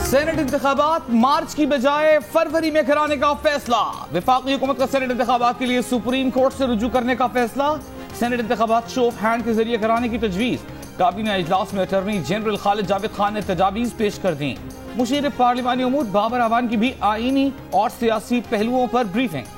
Senate इंतखाबात मार्च की बजाय फरवरी में कराने का फैसला। वफाकी हुकूमत का सेनेट इंतखाबात के लिए सुप्रीम कोर्ट से रुजू करने का फैसला। सेनेट इंतखाबात शो ऑफ हैंड के जरिए कराने की तजवीज। काबीना इजलास में अटॉर्नी जनरल खालिद जावेद खान ने तजावीज पेश कर दी। मुशीर पार्लिमानी उमूर बाबर अवान की भी आईनी और सियासी पहलुओं पर ब्रीफिंग।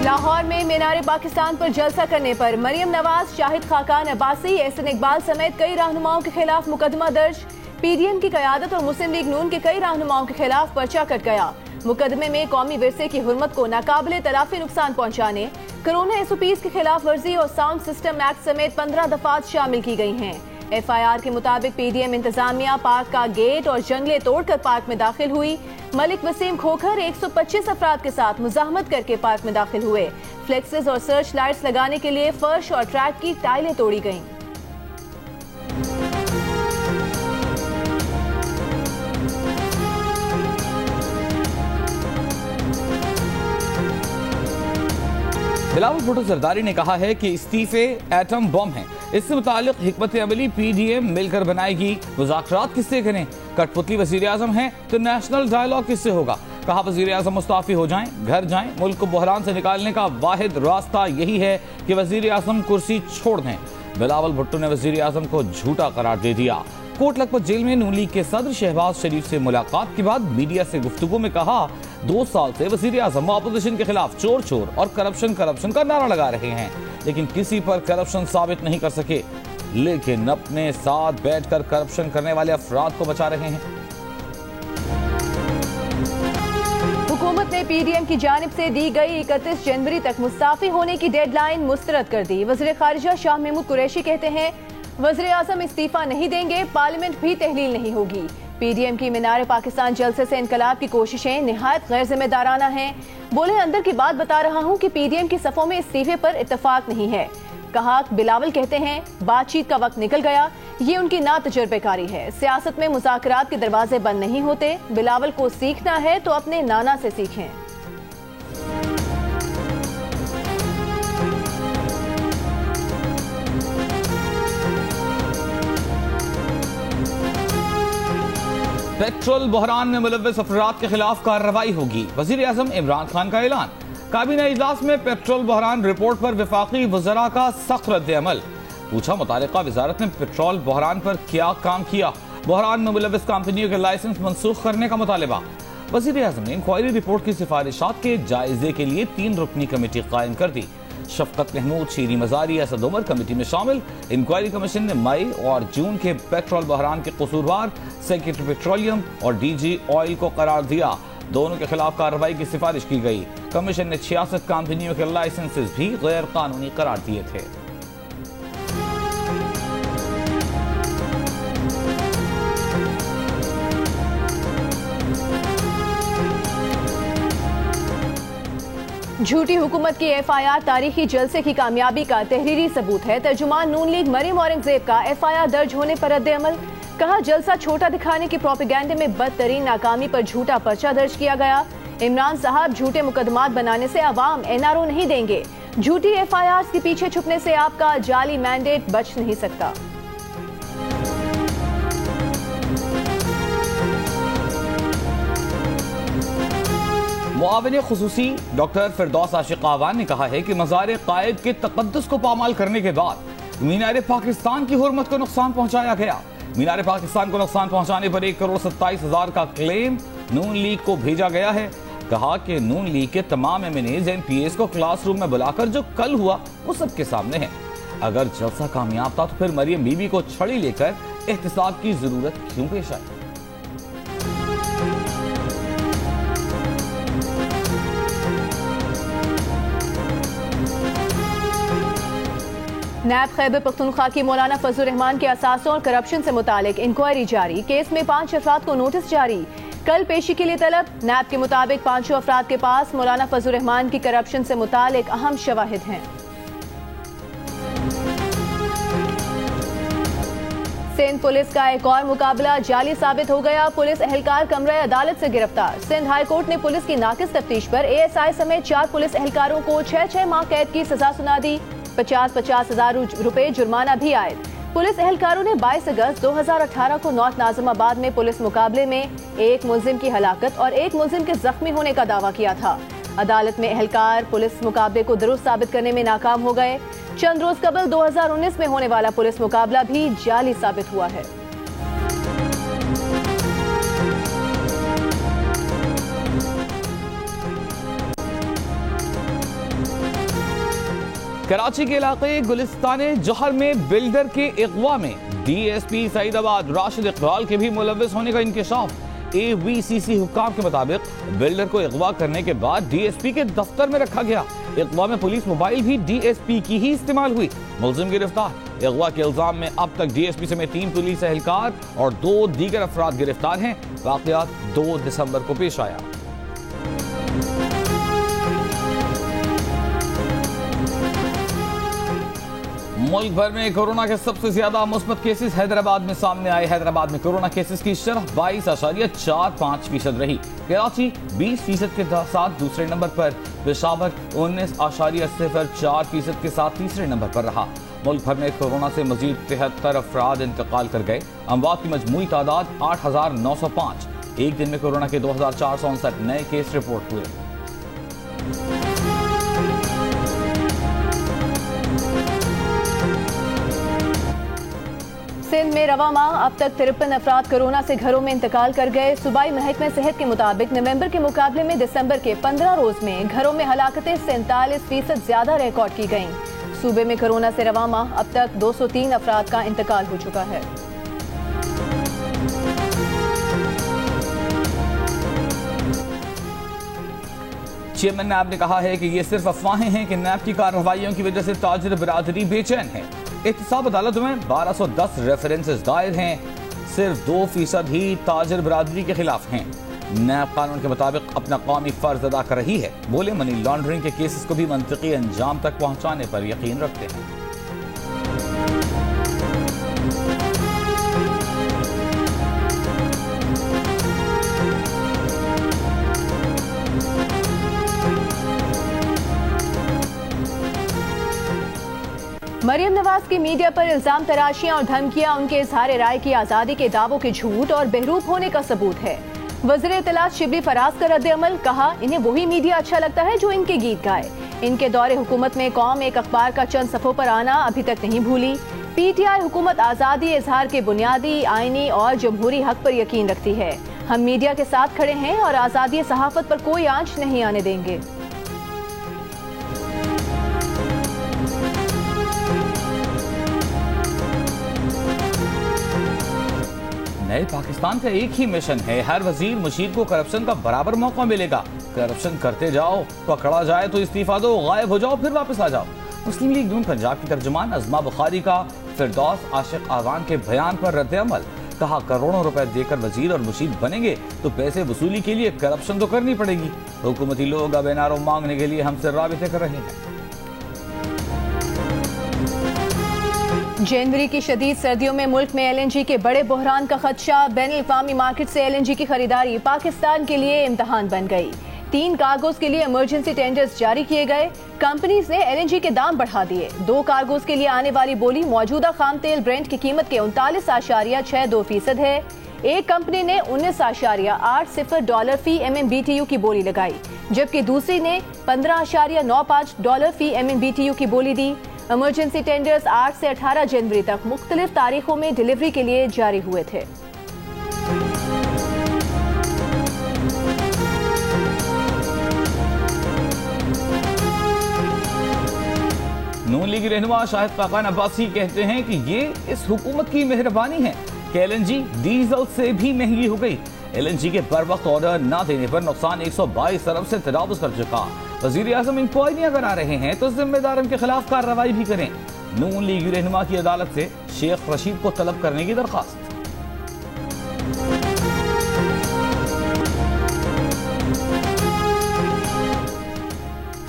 लाहौर में मीनार पाकिस्तान पर जलसा करने पर मरियम नवाज, शाहिद खाकान अब्बासी, एहसन इकबाल समेत कई रहनुमाओं के खिलाफ मुकदमा दर्ज। पीडीएम की क़यादत और मुस्लिम लीग नून के कई रहनुमाओं के खिलाफ पर्चा कट गया। मुकदमे में कौमी विरसे की हुर्मत को नाकाबिले तलाफी नुकसान पहुँचाने, कोरोना SOPs की खिलाफ वर्जी और साउंड सिस्टम एक्ट समेत 15 दफात शामिल की गई हैं। FIR के मुताबिक पीडीएम इंतजामिया पार्क का गेट और जंगले तोड़कर पार्क में दाखिल हुई। मलिक वसीम खोखर 125 अफराद के साथ मुजाहमत करके पार्क में दाखिल हुए। फ्लेक्सेस और सर्च लाइट्स लगाने के लिए फर्श और ट्रैक की टाइलें तोड़ी गईं। बिलावल भुट्टो जरदारी ने कहा है कि इस्तीफे एटम बम हैं। इससे मुतालिक हिकमत अमली पीडीएम मिलकर बनाएगी। मुज़ाकरात किससे करें? कठपुतली वज़ीर आज़म है तो नेशनल डायलॉग किससे होगा? कहा वज़ीर आज़म मुस्ताफ़ी हो जाएं, घर जाएं। मुल्क को बहरान से निकालने का वाहिद रास्ता यही है कि वज़ीर आज़म कुर्सी छोड़ दें। बिलावल भुट्टो ने वज़ीर आज़म को झूठा करार दे दिया। कोट लखपत जेल में नून लीग के सदर शहबाज शरीफ से मुलाकात के बाद मीडिया से गुफ्तगू में कहा, 2 साल से वज़ीर आज़म अपोजिशन के खिलाफ चोर चोर और करप्शन का नारा लगा रहे हैं, लेकिन किसी पर करप्शन साबित नहीं कर सके। लेकिन अपने साथ बैठकर करप्शन करने वाले अफराद को बचा रहे हैं। हुकूमत ने पीडीएम की जानिब से दी गई 31 जनवरी तक मुस्ताफी होने की डेडलाइन मुस्तरद कर दी। वज़ीर खारिजा शाह महमूद कुरैशी कहते हैं, वज़ीर आज़म इस्तीफा नहीं देंगे, पार्लियामेंट भी तहलील नहीं होगी। पीडीएम की मीनार पाकिस्तान जलसे से इनकलाब की कोशिशें निहायत गैर जिम्मेदाराना हैं। बोले, अंदर की बात बता रहा हूं कि पीडीएम की सफों में इस्तीफे पर इत्तेफाक नहीं है। कहा, बिलावल कहते हैं बातचीत का वक्त निकल गया, ये उनकी ना तजुर्बेकारी है। सियासत में मुज़ाकरात के दरवाजे बंद नहीं होते। बिलावल को सीखना है तो अपने नाना से सीखें। पेट्रोल बहरान में मुलव्वस अफराद के खिलाफ कार्रवाई होगी। वज़ीर आज़म इमरान खान का ऐलान। काबीना इजलास में पेट्रोल बहरान रिपोर्ट पर वफाकी वज़रा का सख्त रद्द-ए-अमल। पूछा, मुतालिका वजारत ने पेट्रोल बहरान पर क्या काम किया? बहरान में मुलव्वस कंपनियों के लाइसेंस मनसूख करने का मुतालबा। वज़ीर आज़म ने इंक्वायरी रिपोर्ट की सिफारिशात के जायजे के लिए 3 रुकनी कमेटी कायम कर दी। शफकत महमूद, शीरी मजारी, असद उमर कमेटी में शामिल। इंक्वायरी कमीशन ने मई और जून के पेट्रोल बहरान के कसूरवार सेक्रेटरी पेट्रोलियम और DG ऑयल को करार दिया। दोनों के खिलाफ कार्रवाई की सिफारिश की गई। कमीशन ने 66 कंपनियों के लाइसेंसेस भी गैर कानूनी करार दिए थे। झूठी हुकूमत की FIR तारीखी जलसे की कामयाबी का तहरीरी सबूत है। तर्जुमान नून लीग मरियम औरंगजेब का FIR दर्ज होने पर रद्द-ए-अमल। कहा, जलसा छोटा दिखाने की प्रोपेगेंडे में बदतरीन नाकामी पर झूठा पर्चा दर्ज किया गया। इमरान साहब झूठे मुकदमात बनाने से अवाम NRO नहीं देंगे। झूठी FIRs के पीछे छुपने से आपका जाली मैंडेट बच नहीं सकता। मुआविन खुसूसी डॉक्टर फिरदौस आशिक आवान ने कहा है कि मज़ार कायद के तक़द्दुस को पामाल करने के बाद मीनार पाकिस्तान की हुर्मत को नुकसान पहुंचाया गया। मीनार पाकिस्तान को नुकसान पहुंचाने पर 1,27,00,000 का क्लेम नून लीग को भेजा गया है। कहा कि नून लीग के तमाम MNAs MPAs को क्लासरूम में बुलाकर जो कल हुआ वो सबके सामने है। अगर जलसा कामयाब था तो फिर मरियम बीबी को छड़ी लेकर एहतसाब की जरूरत क्यों पेश आई? नैब खैबर पख्तूनख्वा की मौलाना फजलुर रहमान के असासों और करप्शन से मुतालिक इंक्वायरी जारी। केस में 5 अफराद को नोटिस जारी। कल पेशी के लिए तलब। नैब के मुताबिक 5 अफराद के पास मौलाना फजलुर रहमान की करप्शन से मुतालिक अहम शवाहिद हैं। सिंध पुलिस का एक और मुकाबला जाली साबित हो गया। पुलिस एहलकार कमरा अदालत से गिरफ्तार। सिंध हाई कोर्ट ने पुलिस की नाकिस तफ्तीश पर ASI समेत 4 पुलिस एहलकारों को 6-6 माह कैद की सजा सुना दी। 50-50 हजार रुपए जुर्माना भी आयद। पुलिस एहलकारों ने 22 अगस्त 2018 को नॉर्थ नाजिमाबाद में पुलिस मुकाबले में एक मुलजिम की हलाकत और एक मुलजिम के जख्मी होने का दावा किया था। अदालत में एहलकार पुलिस मुकाबले को दुरुस्त साबित करने में नाकाम हो गए। चंद रोज कबल 2019 में होने वाला पुलिस मुकाबला भी जाली साबित हुआ है। कराची के इलाके गुलिस्तान जौहर में बिल्डर के अगवा में DSP सईदाबाद राशिद इकबाल के भी मुलव्विस होने का इंकशाफ। AVCC हुक्काम के मुताबिक बिल्डर को अगवा करने के बाद DSP के दफ्तर में रखा गया। अगवा में पुलिस मोबाइल भी DSP की ही इस्तेमाल हुई। मुलजिम गिरफ्तार। अगवा के इल्जाम में अब तक DSP समेत 3 पुलिस एहलकार और 2 दीगर अफराद गिरफ्तार हैं। वाक़यात 2 दिसंबर को पेश आया। मुल्क भर में कोरोना के सबसे ज्यादा मुस्बत केसेस हैदराबाद में सामने आए। हैदराबाद में कोरोना केसेस की शरह 22.45% रही। कराची 20% के साथ दूसरे नंबर पर, पेशावर 19.04% के साथ तीसरे नंबर पर रहा। मुल्क भर में कोरोना से मजीद 73 अफराद इंतकाल कर गए। अमवात की मजमूई तादाद 8,905। एक दिन में कोरोना के 2,459 नए केस रिपोर्ट हुए। सिंध में रवा माह अब तक 53 अफराद कोरोना से घरों में इंतकाल कर गए। सूबाई महकमे सेहत के मुताबिक नवंबर के मुकाबले में दिसंबर के 15 रोज में घरों में हलाकतें 47% ज्यादा रिकॉर्ड की गईं। सूबे में कोरोना से रवा माह अब तक 203 अफराद का इंतकाल हो चुका है। चेयरमैन नैब ने कहा है कि ये सिर्फ अफवाहें हैं कि नैब की कार्रवाइयों की वजह से ताजिर बिरादरी बेचैन है। एहतसाब अदालतों में 1210 रेफरेंसेस दायर हैं। सिर्फ 2% ही ताजिर बिरादरी के खिलाफ हैं। नैब कानून के मुताबिक अपना कौमी फर्ज अदा कर रही है। बोले मनी लॉन्ड्रिंग के केसेस को भी मंतकी अंजाम तक पहुंचाने पर यकीन रखते हैं। मरियम नवाज की मीडिया पर इल्जाम तराशियां और धमकियां उनके इजहार राय की आजादी के दावों के झूठ और बेहरूप होने का सबूत है। वज़ीर इत्तलात शिबली फराज का रद्द-ए-अमल, कहा इन्हें वही मीडिया अच्छा लगता है जो इनके गीत गाए। इनके दौरे हुकूमत में कौम एक अखबार का चंद सफ़ों पर आना अभी तक नहीं भूली। PTI हुकूमत आज़ादी इजहार के बुनियादी आईनी और जमहूरी हक पर यकीन रखती है। हम मीडिया के साथ खड़े हैं और आज़ादी सहाफ़त पर कोई आंच नहीं आने देंगे। नए पाकिस्तान का एक ही मिशन है, हर वजीर मुशीर को करप्शन का बराबर मौका मिलेगा। करप्शन करते जाओ, पकड़ा जाए तो इस्तीफा दो, गायब हो जाओ फिर वापस आ जाओ। मुस्लिम लीग नून पंजाब की तर्जुमान अज़मा बुखारी का फिरदौस आशिक आवान के बयान पर रद्द-ए-अमल, कहा करोड़ों रुपए देकर वजीर और मुशीर बनेंगे तो पैसे वसूली के लिए करप्शन तो करनी पड़ेगी। हुकूमती लोग अब एनआरओ मांगने के लिए हमसे राबिते कर रहे हैं। जनवरी की शदीद सर्दियों में मुल्क में LNG के बड़े बहरान का खदशा। बैनुल-अक़वामी मार्केट से LNG की खरीदारी पाकिस्तान के लिए इम्तहान बन गई। 3 कार्गोज के लिए इमरजेंसी टेंडर्स जारी किए गए। कंपनीज ने LNG के दाम बढ़ा दिए। 2 कार्गोज के लिए आने वाली बोली मौजूदा खाम तेल ब्रेंट की कीमत के 39.62% है। एक कंपनी ने $19.80 फी MMBTU की बोली लगाई, जबकि दूसरी ने $15.95 फी MMBTU की बोली दी। इमरजेंसी टेंडर्स 8 से 18 जनवरी तक मुख्तलिफ तारीखों में डिलीवरी के लिए जारी हुए थे। नून लीगी रहनुमा शाहिद खाकान अब्बासी कहते हैं कि ये इस हुकूमत की मेहरबानी है कि LNG डीजल से भी महंगी हो गई। LNG के बर वक्त ऑर्डर न देने पर नुकसान 122 अरब से तजावुज कर चुका। वज़ीर आज़म इंक्वायरी अगर आ रहे हैं तो जिम्मेदारों के खिलाफ कार्रवाई भी करें। नून लीगी रहनुमा की अदालत से शेख रशीद को तलब करने की दरखास्त।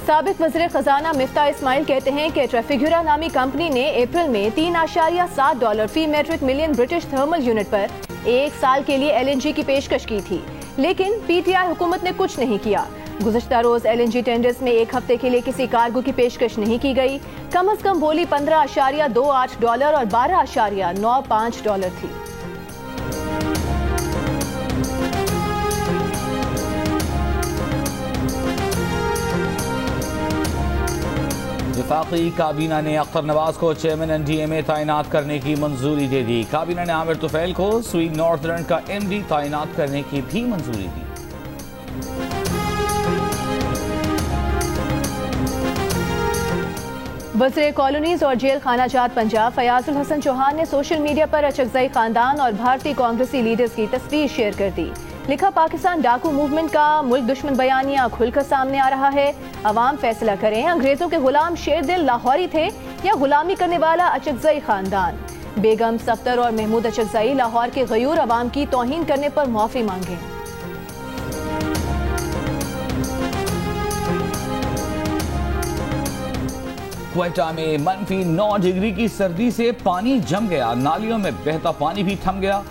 साबिक वज़ीर खजाना मिफ्ता इस्माइल कहते हैं कि ट्रैफिग्यूरा नामी कंपनी ने अप्रैल में $3.7 फी metric million British thermal unit पर 1 साल के लिए LNG की पेशकश की थी, लेकिन PTI हुकूमत ने कुछ नहीं किया। गुज़श्ता रोज LNG टेंडर्स में एक हफ्ते के लिए किसी कार्गो की पेशकश नहीं की गई। कम अज कम बोली $15.28 और $12.95 थी। वफाकी काबीना ने अख्तर नवाज को चेयरमैन NDMA तैनात करने की मंजूरी दे दी। काबीना ने आमिर तुफैल को स्वीट नॉर्थलैंड का MD तैनात करने की भी मंजूरी दी। वज़ीर कॉलोनीज और जेल खाना जात पंजाब फयाजुल हसन चौहान ने सोशल मीडिया पर अचकजई खानदान और भारतीय कांग्रेसी लीडर्स की तस्वीर शेयर कर दी। लिखा, पाकिस्तान डाकू मूवमेंट का मुल्क दुश्मन बयानिया खुलकर सामने आ रहा है। अवाम फैसला करें, अंग्रेजों के गुलाम शेर दिल लाहौरी थे या गुलामी करने वाला अचकजई खानदान। बेगम सफ्तर और महमूद अचकजई लाहौर के गयूर अवाम की तौहीन करने पर माफी मांगे। क्वेटा में -9 डिग्री की सर्दी से पानी जम गया। नालियों में बहता पानी भी थम गया।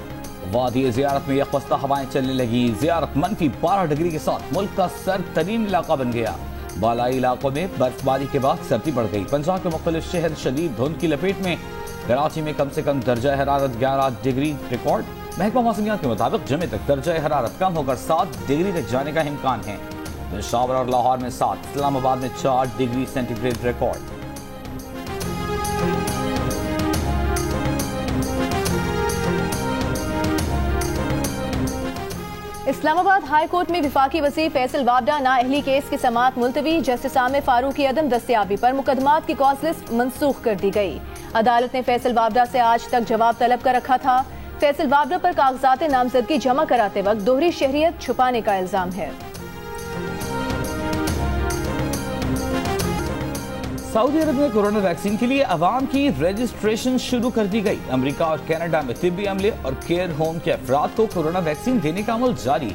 वादी ज़ियारत में यकबस्ता हवाएं चलने लगी। ज़ियारत -12 डिग्री के साथ मुल्क का सर्द तरीन इलाका बन गया। बालाई इलाकों में बर्फबारी के बाद सर्दी बढ़ गई। पंजाब के मुख्तलिफ शहर शदीद धुंध की लपेट में। कराची में कम से कम दर्जा हरारत 11 डिग्री रिकॉर्ड। महकमा मौसमियात के मुताबिक जुमे तक दर्जा हरारत कम होकर 7 डिग्री तक जाने का इम्कान है। पेशावर और लाहौर में 7, इस्लामाबाद में 4 degree centigrade record. Islamabad high court में विफाकी वज़ीर फैसल वाबडा नाअहली केस की समाअत मुलतवी। जस्टिस आमिर फारूक की अदम दस्तयाबी पर मुकदमात की कॉज लिस्ट मनसूख कर दी गई। अदालत ने फैसल वाबडा से आज तक जवाब तलब कर रखा था। फैसल वाबडा पर कागजात नामजदगी जमा कराते वक्त दोहरी शहरियत छुपाने का इल्जाम है। सऊदी अरब में कोरोना वैक्सीन के लिए अवाम की रजिस्ट्रेशन शुरू कर दी गई। अमेरिका और कनाडा में तिब्बी अमले और केयर होम के अफराद को कोरोना वैक्सीन देने का अमल जारी।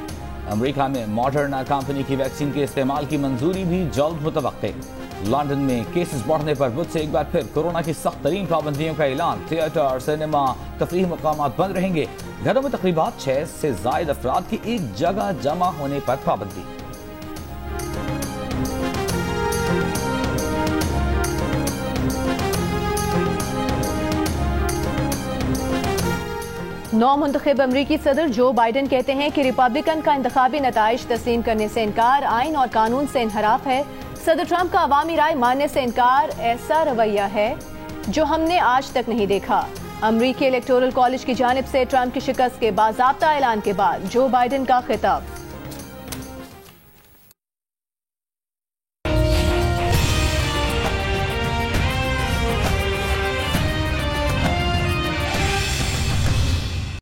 अमेरिका में मॉडर्ना कंपनी की वैक्सीन के इस्तेमाल की मंजूरी भी जल्द मुतवक्के। लंदन में केसेस बढ़ने पर बुध से एक बार फिर कोरोना की सख्त तरीन पाबंदियों का ऐलान। थिएटर, सिनेमा, तफरीही मकामात बंद रहेंगे। घरों में तकरीबात 6 से ज्यादा अफराद की एक जगह जमा होने पर पाबंदी। 9 मुंतखब अमरीकी सदर जो बाइडन कहते हैं कि रिपब्लिकन का इंतखाबी नताइज तस्लीम करने से इनकार आइन और कानून से इनहराफ है। सदर ट्रंप का अवामी राय मानने से इनकार ऐसा रवैया है जो हमने आज तक नहीं देखा। अमरीकी इलेक्टोरल कॉलेज की जानिब से ट्रंप की शिकस्त के बाज़ाब्ता ऐलान के बाद जो बाइडन का खिताब।